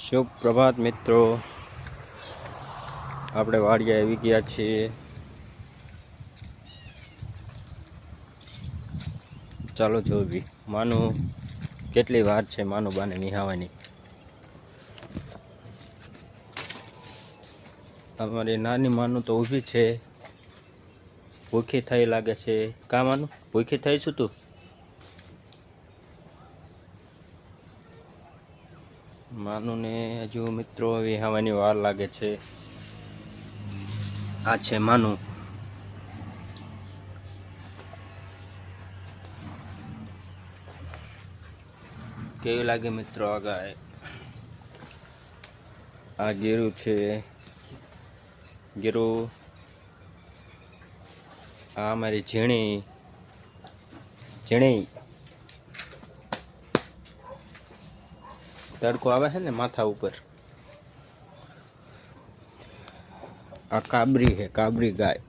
શુભ પ્રભાત મિત્રો, આપણે વાડીએ આવી ગયા છીએ। ચાલો જોવી માનું કેટલી વાર છે માનું બાને નિહાવાની। અમારી નાની માનું તો ઊભી છે, ભૂખી થઈ લાગે છે। કા માનું ભૂખી થઈ છું તું? માનું ને હજુ મિત્રો વિહાવાની વાર લાગે છે। આ છે માનું। કેવી લાગે મિત્રો આ ગાય? આ ગેરું છે, ગેરું। આ અમારી ઝીણી ઝીણી તડકો આવે છે ને માથા ઉપર। આ કાબરી છે, કાબરી ગાય।